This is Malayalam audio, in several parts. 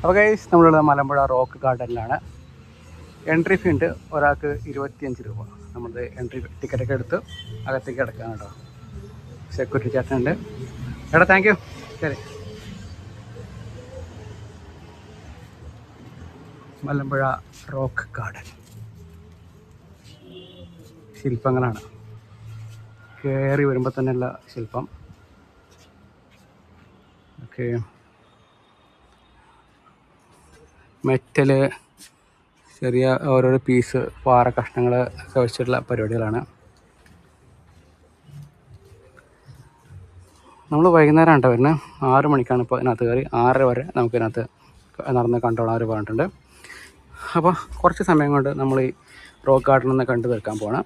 അപ്പോൾ ഗൈസ് നമ്മളുള്ള മലമ്പുഴ റോക്ക് ഗാർഡനിലാണ്. എൻട്രി ഫീ ഉണ്ട്, ഒരാൾക്ക് 25 രൂപ. നമ്മൾ എൻട്രി ടിക്കറ്റൊക്കെ എടുത്ത് അകത്തേക്ക് കിടക്കാം കേട്ടോ. സെക്യൂരിറ്റി ചേട്ടനുണ്ട്. എടാ താങ്ക് യു. ശരി. മലമ്പുഴ റോക്ക് ഗാർഡൻ ശില്പങ്ങളാണ്. കയറി വരുമ്പോൾ തന്നെയുള്ള ശില്പം. ഓക്കെ, മെറ്റല്, ചെറിയ ഓരോരോ പീസ് പാറ കഷ്ണങ്ങൾ ഒക്കെ വെച്ചിട്ടുള്ള പരിപാടികളാണ്. നമ്മൾ വൈകുന്നേരം കേട്ടോ വരുന്നത്. 6 മണിക്കാണ് ഇപ്പോൾ ഇതിനകത്ത് കയറി. 6:30 വരെ നമുക്കിതിനകത്ത് നടന്ന് കണ്ടോളാൻ അവർ പറഞ്ഞിട്ടുണ്ട്. അപ്പോൾ കുറച്ച് സമയം കൊണ്ട് നമ്മൾ ഈ റോക്ക് ഗാർഡനിൽ നിന്ന് കണ്ടു തീർക്കാൻ പോകണം.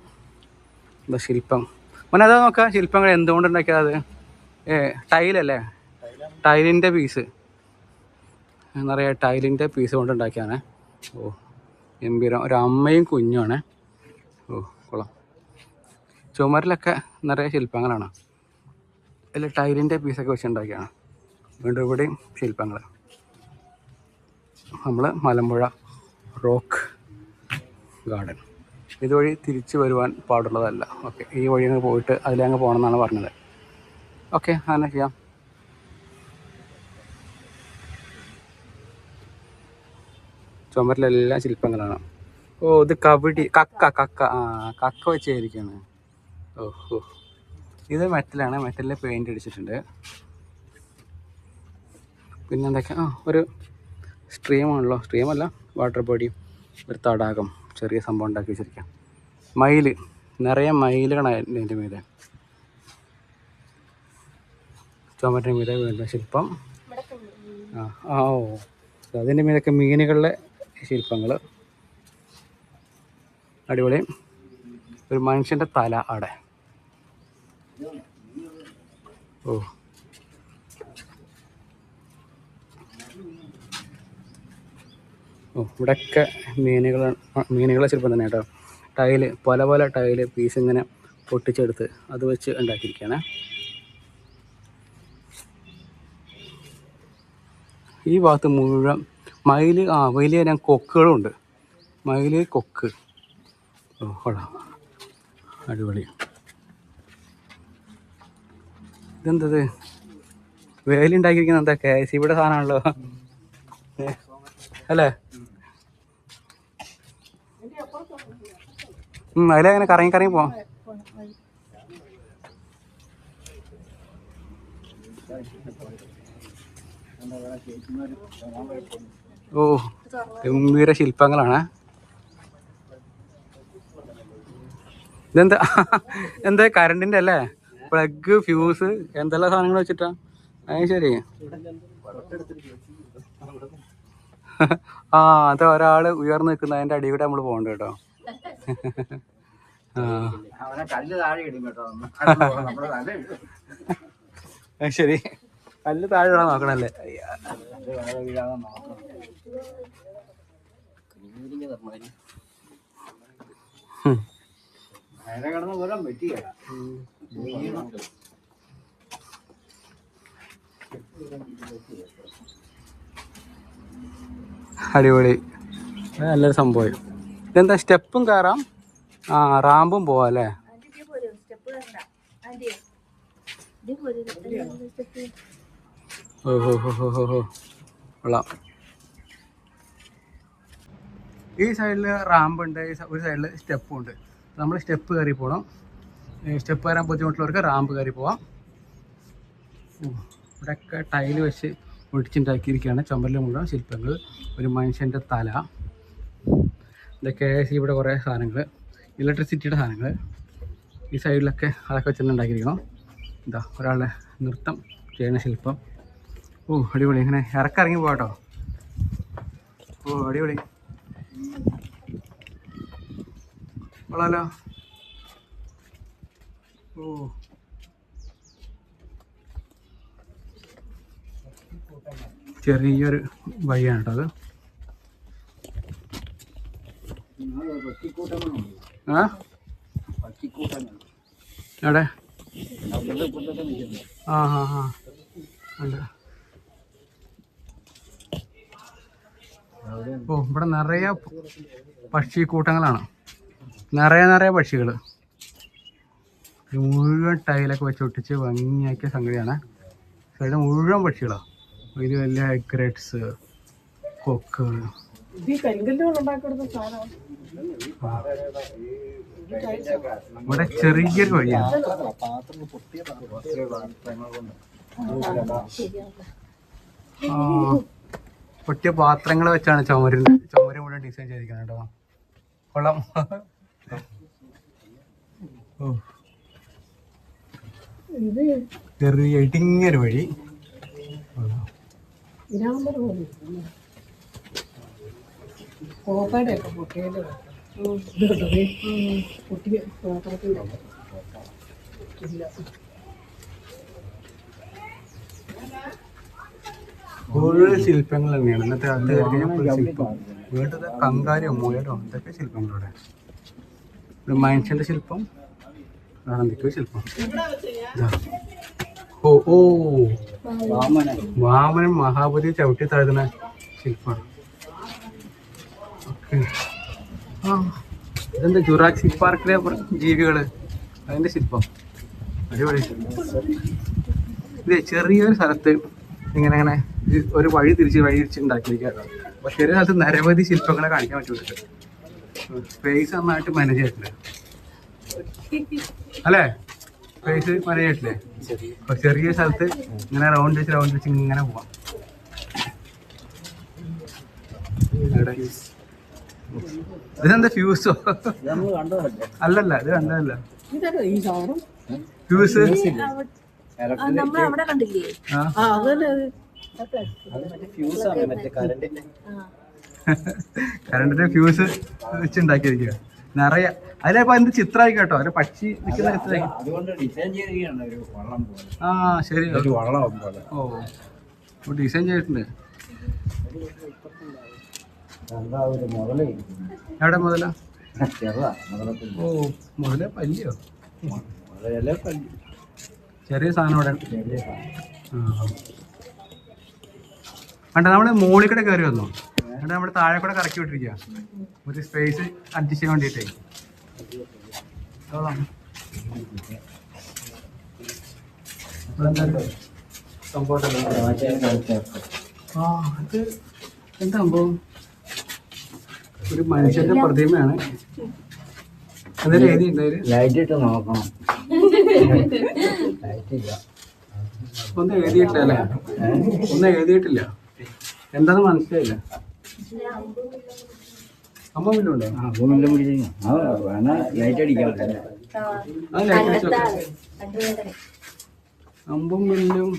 എന്താ ശില്പം മോനെ, അതാ നോക്കാം. ശില്പങ്ങൾ എന്തുകൊണ്ടുണ്ടാക്കിയത്? ടൈലല്ലേ, ടൈലിൻ്റെ പീസ് നിറയെ ടൈലിൻ്റെ പീസ് കൊണ്ടുണ്ടാക്കിയാണ്. ഓ ഗംഭീരം. ഒരു അമ്മയും കുഞ്ഞുമാണ്. ഓ കൊള്ളാം. ചുമരിലൊക്കെ നിറയെ ശില്പങ്ങളാണ്. അതിൽ ടൈലിൻ്റെ പീസൊക്കെ വെച്ചുണ്ടാക്കിയാണ്. വീണ്ടും ഇവിടെയും ശില്പങ്ങൾ. നമ്മൾ മലമ്പുഴ റോക്ക് ഗാർഡൻ. ഇതുവഴി തിരിച്ചു വരുവാൻ പാടുള്ളതല്ല. ഓക്കെ, ഈ വഴി അങ്ങ് പോയിട്ട് അതിലങ്ങ് പോകണം എന്നാണ് പറഞ്ഞത്. ഓക്കെ, അങ്ങനെ ചെയ്യാം. ചുമരിലെല്ലാം ശില്പങ്ങളാണ്. ഓ ഇത് കബഡി, കക്ക കക്ക വെച്ചായിരിക്കുകയാണ്. ഓഹോ, ഇത് മെറ്റലാണ്. മെറ്റലിൽ പെയിൻ്റ് അടിച്ചിട്ടുണ്ട്. പിന്നെ എന്തൊക്കെയാ, ഒരു സ്ട്രീമാണല്ലോ, സ്ട്രീമല്ല, വാട്ടർ ബോഡി, ഒരു തടാകം, ചെറിയ സംഭവം ഉണ്ടാക്കി വെച്ചിരിക്കാം. മയിൽ, നിറയെ മയിലുകളാണ് ഇതിൻ്റെ മീതെ. ചുമരിൻ്റെ മീതെ വീണ്ടും ശില്പം. ഓ അതിൻ്റെ മീതൊക്കെ മീനുകളുടെ ശില്പങ്ങൾ. അടിപൊളി. ഒരു മനുഷ്യൻ്റെ തല അവിടെ. ഓ ഇവിടെയൊക്കെ മീനുകളെ ശില്പം തന്നെ കേട്ടോ. ടൈല്, പല ടൈല് പീസ് ഇങ്ങനെ പൊട്ടിച്ചെടുത്ത് അത് വെച്ച് ഉണ്ടാക്കിയിരിക്കുകയാണ്. ഈ ഭാഗത്ത് മുഴുവൻ മയിൽ. വലിയ ഞാൻ കൊക്കുകളുണ്ട്. മയിൽ, കൊക്ക്. ഓ കൊള്ളാം, അടിപൊളി. ഇതെന്തത് വേലുണ്ടാക്കിയിരിക്കുന്നത്? എന്താ KCB സാധനമാണല്ലോ അല്ലേ? അതിലങ്ങനെ കറങ്ങി പോവാം. ഓ ഗംഭീര ശില്പങ്ങളാണ്. ഇതെന്താ എന്താ കറണ്ടിൻ്റെ അല്ലേ? പ്ലഗ്, ഫ്യൂസ്, എന്തെല്ലാം സാധനങ്ങൾ വെച്ചിട്ടാ? അത് ശരി. അത് ഒരാൾ ഉയർന്നു നിൽക്കുന്ന അതിൻ്റെ അടിയിൽ കൂടെ നമ്മൾ പോകണ്ട കേട്ടോ. ശരി, കല്ല് താഴെ ഇടാൻ നോക്കണല്ലേ? അടിപൊളി, നല്ലൊരു സംഭവം. ഇതെന്താ സ്റ്റെപ്പും കയറാം, റാമ്പും പോവാം അല്ലേ? ഓഹോ കൊള്ളാം. ഈ സൈഡിൽ റാമ്പുണ്ട്, ഒരു സൈഡിൽ സ്റ്റെപ്പും ഉണ്ട്. നമ്മൾ സ്റ്റെപ്പ് കയറി പോകണം. സ്റ്റെപ്പ് കയറാൻ ബുദ്ധിമുട്ടുള്ളവർക്ക് റാമ്പ് കയറി പോവാം. ഇവിടെയൊക്കെ ടൈല് വെച്ച് ഒടിച്ചുണ്ടാക്കിയിരിക്കുകയാണ്. ചുമരിൽ മുഴുവൻ ശില്പങ്ങൾ. ഒരു മനുഷ്യൻ്റെ തല. ഇതൊക്കെ ഇവിടെ കുറേ സാധനങ്ങൾ, ഇലക്ട്രിസിറ്റിയുടെ സാധനങ്ങൾ. ഈ സൈഡിലൊക്കെ അതൊക്കെ വെച്ച് ഉണ്ടാക്കിയിരിക്കണം. എന്താ ഒരാളുടെ നൃത്തം ചെയ്യുന്ന ശില്പം. ഓ അടിപൊളി. ഇങ്ങനെ ഇറങ്ങി പോകാട്ടോ. ഓ അടിപൊളി, കൊള്ളാലോ. ഓ ചെറിയൊരു വഴിയാണ് കേട്ടോ അത്. എവിടെ? ഉണ്ട്. ഓ ഇവിടെ നിറയെ പക്ഷിക്കൂട്ടങ്ങളാണ്, നിറയെ പക്ഷികൾ. മുഴുവൻ ടൈലൊക്കെ വെച്ച് ഒട്ടിച്ച് ഭംഗിയാക്കിയ സംഗതിയാണ്. സൈഡ് മുഴുവൻ പക്ഷികളാണ്. ഇത് വലിയ എഗ്രേറ്റ്സ്, കൊക്ക്. ഇവിടെ ചെറിയൊരു വഴിയാണ്. പൊട്ടിയ പാത്രങ്ങൾ വെച്ചാണ് ചുമര് മുഴുവൻ ഡിസൈൻ ചെയ്തിരിക്കുന്നത് കേട്ടോ. കൊള്ളാം. ഓ ചെറിയ ഇടുങ്ങിയൊരു വഴി. ഫുൾ ശില്പങ്ങൾ തന്നെയാണ് ഇന്നത്തെ അത് ശില്പം. വീട്ടിൽ കങ്കാരിയോ മുയലോ ഇതൊക്കെ ശില്പങ്ങളോടെ. മനുഷ്യന്റെ ശില്പം, എന്തൊക്കെയോ ശില്പം. ഓ ഓ വാമനൻ മഹാബലി ചവിട്ടി താഴ്ത്തുന്ന ശില്പമാണ്. ഇതെന്താ ജുറാസിക് പാർക്കിലെ ജീവികള്, അതിന്റെ ശില്പം. അടിപൊളി. ഇതേ ചെറിയൊരു സ്ഥലത്ത് ഇങ്ങനെ ഒരു വഴി തിരിച്ച് ഉണ്ടാക്കിയിരിക്കുക. അപ്പൊ ചെറിയ സ്ഥലത്ത് നിരവധി ശില്പങ്ങളെ കാണിക്കാൻ പറ്റും. സ്പേസ് നന്നായിട്ട് മാനേജ് ചെയ്തിട്ടുണ്ട് അല്ലേ? സ്പേസ് മാനേജ് ചെയ്തിട്ടില്ലേ? അപ്പൊ ചെറിയ സ്ഥലത്ത് ഇങ്ങനെ റൗണ്ട് വെച്ച് ഇങ്ങനെ പോവാം. ഇതെന്താ ഫ്യൂസോ? അല്ലല്ല, ഇത് കണ്ടതല്ല. ഫ്യൂസ് കറണ്ടിന്റെ ഫ്യൂസ് വെച്ചുണ്ടാക്കിയിരിക്കുക. നിറയെ അതിലിപ്പോ എന്ത് ചിത്രമായി കേട്ടോ, ഒരു പക്ഷി നിൽക്കുന്ന ചിത്രമായി. ആ ശരി. ഓ ഡിസൈൻ ചെയ്തിട്ടുണ്ട്. എവിടെ മുതല? ഓ മുതല പല്ലിയോ? ചെറിയ സാധനം ഇവിടെ. കണ്ട നമ്മള് മുകളിൽ കൂടെ കയറി വന്നു. എന്നിട്ട് നമ്മള് താഴെ കൂടെ കറക്കി വിട്ടിരിക്കുക, ഒരു സ്പേസ് അഡ്ജസ്റ്റ് ചെയ്യാൻ വേണ്ടിയിട്ടേ. ആ ഇത് എന്താ സംഭവം? ഒരു മനുഷ്യന്റെ പ്രതിമയാണ്. അതിൽ ലൈറ്റ് ഇട്ട് നോക്കണം. ഒന്നും എഴുതിയിട്ടില്ല അല്ലേ? ഒന്നും എഴുതിയിട്ടില്ല. എന്താന്ന് മനസ്സിലായില്ല. അമ്മമില്ലുണ്ടോ? ലൈറ്റ് അടിക്കാം. അമ്പും വില്ലും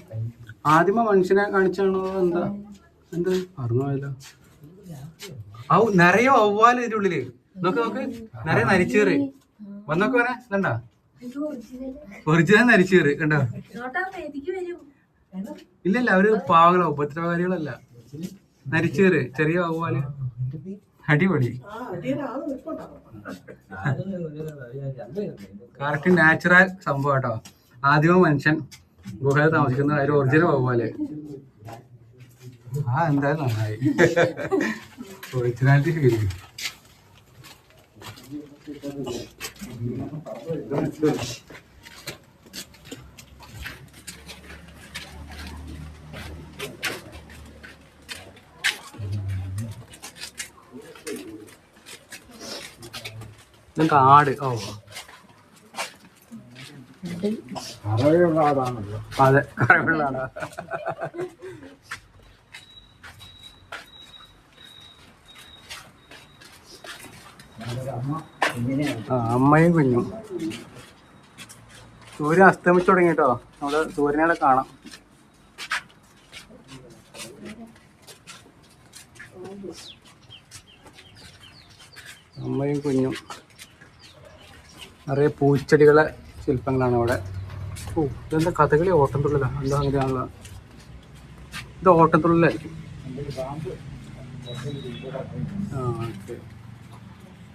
ആദ്യമ മനുഷ്യനെ കാണിച്ചാണോ എന്താ? എന്ത് അറിഞ്ഞല്ലോ. ഔ നിറയെ ഒവ്വാല് ഇതിന്റെ ഉള്ളില്. നോക്ക് നിറയെ നരിച്ചേറ് വന്നോക്ക് വരാ. കണ്ടാ ഒറിജിനൽ നരിച്ചേറ് കണ്ടോ? ഇല്ലല്ല, അവര് പാവങ്ങളോ ഉപദ്രവകാരികളല്ല. നരിച്ചേറ് ചെറിയ ഒവ്വാല്. അടിപൊളി. കറക്റ്റ് നാച്ചുറൽ സംഭവം കേട്ടോ. ആദ്യമ മനുഷ്യൻ ഗുഹയിൽ താമസിക്കുന്ന ഒരു ഒറിജിനൽ വവ്വാല്. ആ എന്തായാലും നന്നായി. ഒറിജിനാലിറ്റി ഫീൽ ചെയ്യും. ആട്. ഓ അതെ, കറവുള്ള ആടാ. അമ്മയും കുഞ്ഞും. സൂര്യൻ അസ്തമിച്ചു തുടങ്ങിട്ടോ. നമ്മുടെ സൂര്യനെ കാണാം. അമ്മയും കുഞ്ഞും. നിറയെ പൂച്ചെടികളെ ശില്പങ്ങളാണ് അവിടെ. ഓ ഇതെന്താ കഥകളി? ഓട്ടംതുള്ളിലാ? എന്താ അങ്ങനെയാണല്ലോ. ഇത് ഓട്ടംതുള്ളിലായിരിക്കും. ആ ഓക്കെ.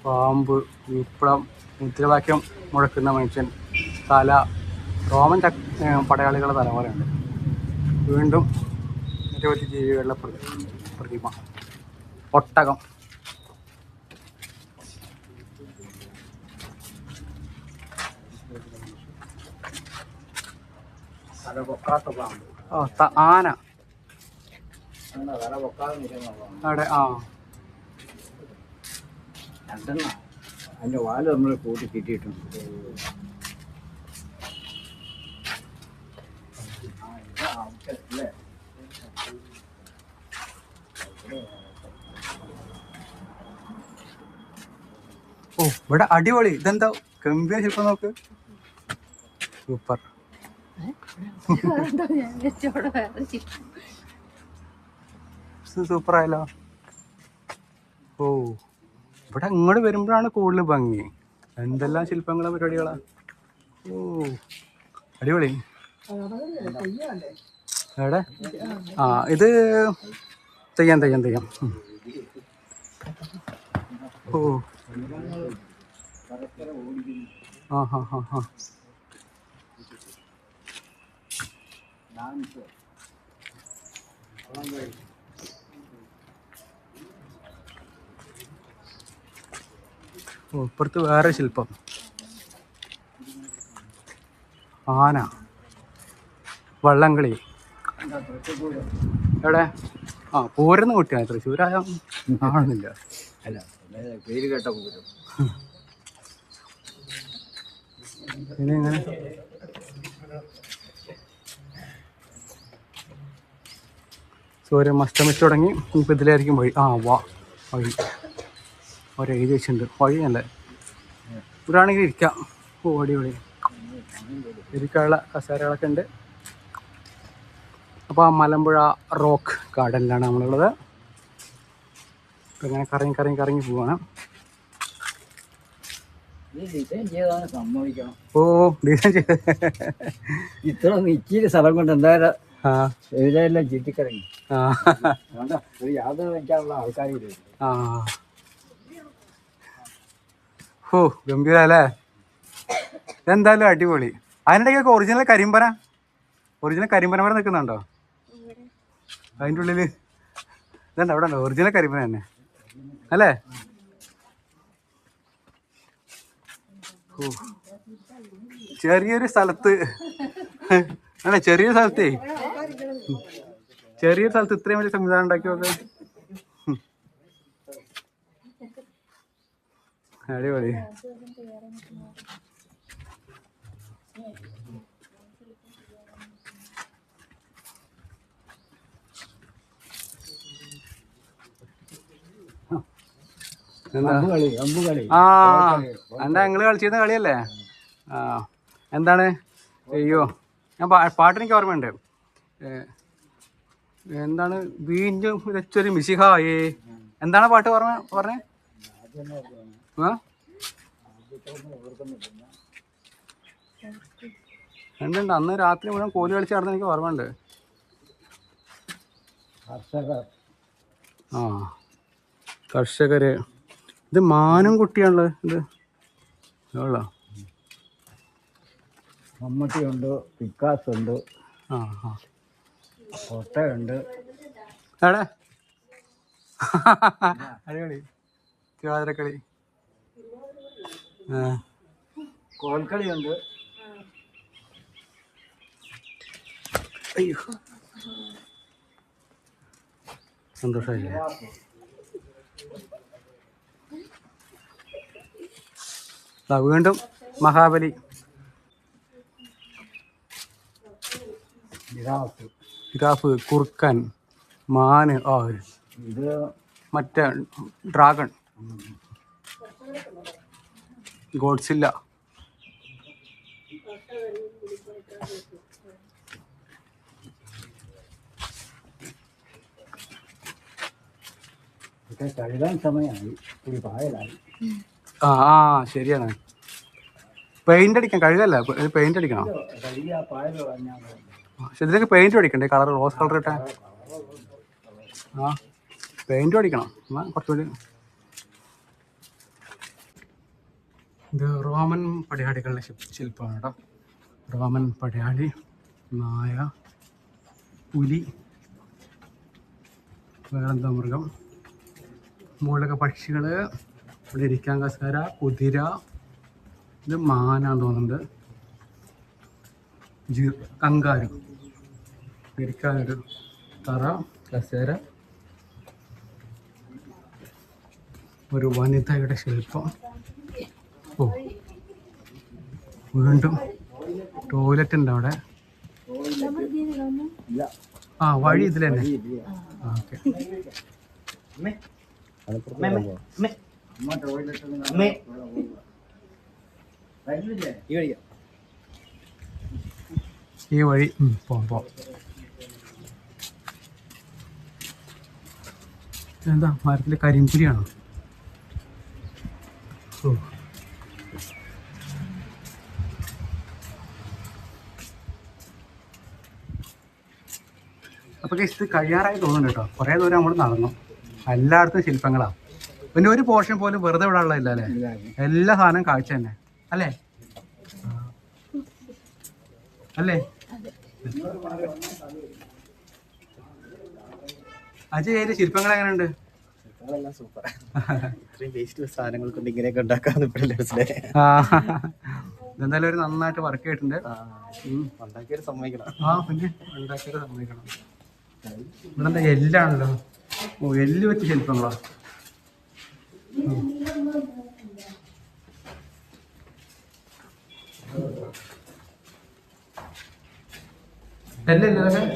പാമ്പ്, വിപ്ലവം, മുദ്രാവാക്യം മുഴക്കുന്ന മനുഷ്യൻ, തല, റോമൻ പടയാളികളുടെ തല പോലെയുണ്ട്. വീണ്ടും നിരവധി ജീവികളുടെ പ്രതിമ. ഒട്ടകം. ആന അവിടെ. അതിന്റെ വാല് നമ്മൾ കൂട്ടി കിട്ടിയിട്ടുണ്ട്. ഓ ഇവിടെ അടിപൊളി. ഇതെന്താ ഗംഭീര ശില്പം നോക്ക്. സൂപ്പർ. സൂപ്പർ ആയല്ലോ. ഓ ഇവിടെ ഇങ്ങോട്ട് വരുമ്പോഴാണ് കൂടുതൽ ഭംഗി. എന്തെല്ലാം ശില്പങ്ങളാ പരിപാടികളാ. ഓ അടിപൊളി. എവിടെ? ഇത് തെയ്യം. ഓ ഇപ്പുറത്ത് വേറെ ശില്പം. ആന, വള്ളംകളി. എവിടെ? പൂരെന്ന് കൂട്ടിയാണ്. തൃശ്ശൂരായ ആണെന്നില്ല. അല്ല, പേര് കേട്ട പൂരം. പിന്നെ ഇങ്ങനെ സൂര്യൻ അസ്തമിച്ചു തുടങ്ങി. ഇപ്പം ഇതിലായിരിക്കും വഴി. വഴി എഴുതി വെച്ചിട്ടുണ്ട്. വഴിയല്ലേ. ഇവിടാണെങ്കിൽ ഇരിക്കാം. അടിപൊളി ഇരിക്കാനുള്ള കസേരകളൊക്കെ ഉണ്ട്. അപ്പോൾ മലമ്പുഴ റോക്ക് ഗാർഡനിലാണ് നമ്മളുള്ളത്. ഇങ്ങനെ കറങ്ങി പോവാണ്. ഡിസൈൻ ചെയ്താണ് സമ്മതിക്കണം. ഡിസൈൻ ചെയ്ത് ഇത്ര നിശ്ചിത സ്ഥലം കൊണ്ട് എന്തായാലും എല്ലാം ചുറ്റിക്കറങ്ങി. ഒരു യാത്ര വയ്ക്കാനുള്ള ആൾക്കാരില്ല. ഗംഭീര അല്ലേ. എന്തായാലും അടിപൊളി. അതിനിടയ്ക്കൊക്കെ ഒറിജിനൽ കരിമ്പന വരെ നിൽക്കുന്നുണ്ടോ? അതിൻ്റെ ഉള്ളിൽ ഇതുണ്ട്. അവിടെ ഉണ്ടോ ഒറിജിനൽ കരിമ്പന തന്നെ അല്ലേ? ചെറിയൊരു സ്ഥലത്ത് ചെറിയൊരു സ്ഥലത്ത് ഇത്രയും വലിയ സംവിധാനം ഉണ്ടാക്കിയൊക്കെ അടിപൊളി. എന്താ ഞങ്ങള് കളിച്ചിരുന്ന കളിയല്ലേ? എന്താണ്? അയ്യോ, ഞാൻ പാട്ടെനിക്ക് ഓർമ്മയുണ്ട്. എന്താണ്? വീണ്ടും വെച്ചൊരു മിശിഹായേ. എന്താണ് പാട്ട് പറഞ്ഞേ? ഉണ്ട്. അന്ന് രാത്രി മുഴുവൻ കോലി കളിച്ച് നടന്ന് എനിക്ക് ഓർമ്മയുണ്ട്. കർഷകര്. ഇത് മാനും കുട്ടിയാണല്ലോ. ഇത് മമ്മൂട്ടിയുണ്ട്, പിക്കാസ് ഉണ്ട്, കൊട്ടയുണ്ട്. എവിടെ? അടിപൊളി. തിരുവാതിരക്കളി, കോൽക്കളിയുണ്ട്. അയ്യോ, സന്തോഷമായില്ലേ? വീണ്ടും മഹാബലി, ജിറാഫ്, കുറുക്കൻ, മാന്, ഇത് മറ്റേ ഡ്രാഗൺ, ഗോഡ്സില്ല. കഴുകാൻ സമയമായി, ഒരു പായലായി. ശരിയാണ്. പെയിന്റ് അടിക്കാം. കഴുകല്ല, പെയിന്റ് അടിക്കണം. പക്ഷെ ഇതിലേക്ക് പെയിന്റ് അടിക്കണ്ടേ? കളർ റോസ് കളർ ഇട്ടാ പെയിന്റും അടിക്കണം. എന്നാൽ കുറച്ചുകൂടി. ഇത് റോമൻ പടയാളികളുടെ ശില്പമാണ് കേട്ടോ. റോമൻ പടയാളി, നായ, പുലി, വേറെന്താ മൃഗം, മുകളിലൊക്കെ പക്ഷികൾ, ഇവിടെ ഇരിക്കാൻ കസേര, കുതിര, ഇത് മാനാന്ന് തോന്നുന്നുണ്ട്, കങ്കാരു, ഇരിക്കാനൊരു തറ, കസേര, ഒരു വനിതയുടെ ശില്പം. ഓ, വീണ്ടും ടോയ്ലറ്റ് ഉണ്ട് അവിടെ. ആ, വഴി ഇതിൽ തന്നെ. ഓക്കെ. ഈ വഴി പോവാം. എന്താ മരത്തില് കരിമ്പുലിയാണോ? ഓ, അപ്പോൾ ഇത് കഴിയാറായി തോന്നുന്നു കേട്ടോ. കുറേ ദൂരം നമ്മൾ നടന്നു. എല്ലായിടത്തും ശില്പങ്ങളാണ്. പിന്നെ ഒരു പോർഷൻ പോലും വെറുതെ വിടാനുള്ളതില്ല അല്ലേ? എല്ലാ സാധനവും കാഴ്ച തന്നെ അല്ലേ? അല്ലേ അജയ്, അതിന്റെ ശില്പങ്ങൾ എങ്ങനെയുണ്ട്? സൂപ്പർ. സാധനങ്ങൾ കൊണ്ട് ഇങ്ങനെയൊക്കെ ഉണ്ടാക്കാന്ന് എന്തായാലും ഒരു നന്നായിട്ട് വർക്ക് ചെയ്തിട്ടുണ്ട്. ഉണ്ടാക്കിയൊരു സമ്മതിക്കണം. പിന്നെ ഉണ്ടാക്കിയത് സമ്മതിക്കണം. ഇവിടെ എന്താ എല്ലാണല്ലോ. ഓ, എല്ല് വെച്ച ശില്പങ്ങളാ. എല്ലല്ലോ അതൊക്കെ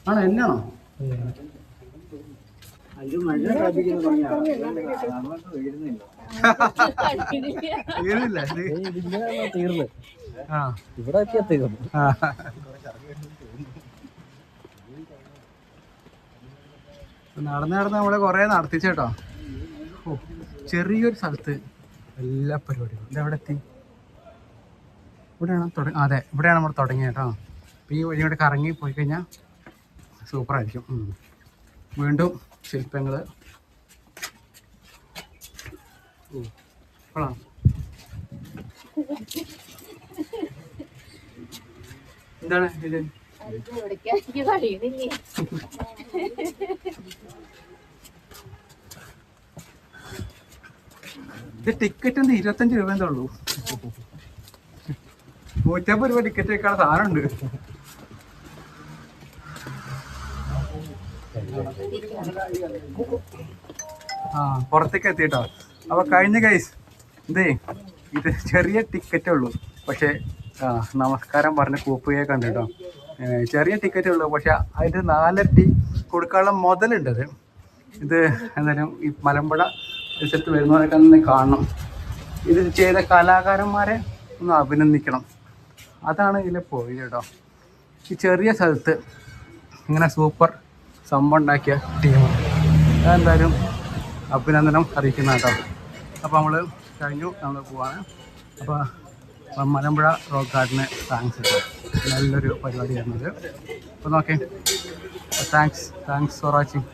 ആണോ? എന്നാണോ? തീർന്നു. ഇവിടെ തീർന്നു. നടന്ന് നമ്മളെ കുറെ നടത്തിച്ചേട്ടോ. ഓ, ചെറിയൊരു സ്ഥലത്ത് എല്ലാ പരിപാടികളും. ഇതെവിടെ എത്തി? ഇവിടെയാണ് അതെ, ഇവിടെയാണ് നമ്മൾ തുടങ്ങിയത് കേട്ടോ. അപ്പോൾ ഈ വഴി കൂടെ കറങ്ങി പോയി കഴിഞ്ഞാൽ സൂപ്പറായിരിക്കും. വീണ്ടും ശില്പങ്ങൾ. കൊള്ളാം. എന്താണ് ഇത്? ഇത് ടിക്കറ്റ് 25 രൂപ എന്തേ ഉള്ളൂ. 150 രൂപ ടിക്കറ്റ് വെക്കാനുള്ള സാധനമുണ്ട്. പുറത്തേക്ക് എത്തിട്ടോ. അപ്പൊ കഴിഞ്ഞ ഗൈസ്, ഇത് ചെറിയ ടിക്കറ്റേ ഉള്ളൂ. പക്ഷെ നമസ്കാരം പറഞ്ഞ് കൂപ്പുകയെ കണ്ടിട്ടോ. ചെറിയ ടിക്കറ്റേ ഉള്ളൂ, പക്ഷെ അതിൻ്റെ 4 ഇരട്ടി കൊടുക്കാനുള്ള മുതലുണ്ടത്. ഇത് എന്തായാലും ഈ മലമ്പുഴ സ്ഥലത്ത് വരുന്നവരൊക്കെ ഒന്ന് കാണണം. ഇത് ചെയ്ത കലാകാരന്മാരെ ഒന്ന് അഭിനന്ദിക്കണം. അതാണ് ഇതിലെ പോയി കേട്ടോ. ഈ ചെറിയ സ്ഥലത്ത് ഇങ്ങനെ സൂപ്പർ സംഭവം ഉണ്ടാക്കിയ ടീമാണ്. അതെന്തായാലും അഭിനന്ദനം അറിയിക്കുന്ന കേട്ടോ. അപ്പോൾ നമ്മൾ കഴിഞ്ഞു, നമ്മൾ പോവാണ്. അപ്പോൾ മലമ്പുഴ റോക്ക് ഗാർഡന് താങ്ക്സ് കേട്ടോ. നല്ലൊരു പരിപാടിയായിരുന്നത്. അപ്പോൾ നോക്കേ, താങ്ക്സ് ഫോർ വാച്ചിങ്.